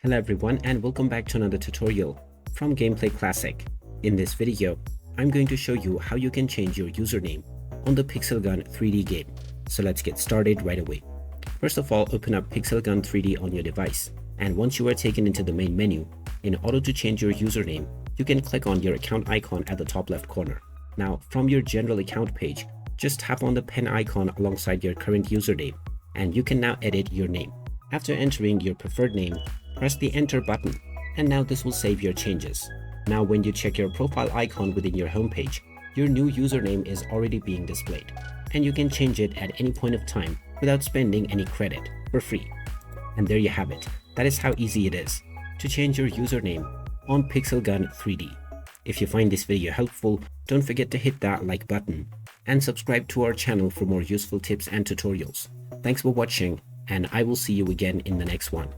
Hello everyone and welcome back to another tutorial from Gameplay Classic. In this video, I'm going to show you how you can change your username on the Pixel Gun 3D game. So let's get started right away. First of all, open up Pixel Gun 3D on your device, and once you are taken into the main menu, in order to change your username, you can click on your account icon at the top left corner. Now, from your general account page, just tap on the pen icon alongside your current username, and you can now edit your name. After entering your preferred name, press the enter button, and now this will save your changes. Now when you check your profile icon within your homepage, your new username is already being displayed, and you can change it at any point of time without spending any credit for free. And there you have it. That is how easy it is to change your username on Pixel Gun 3D. If you find this video helpful, don't forget to hit that like button and subscribe to our channel for more useful tips and tutorials. Thanks for watching, and I will see you again in the next one.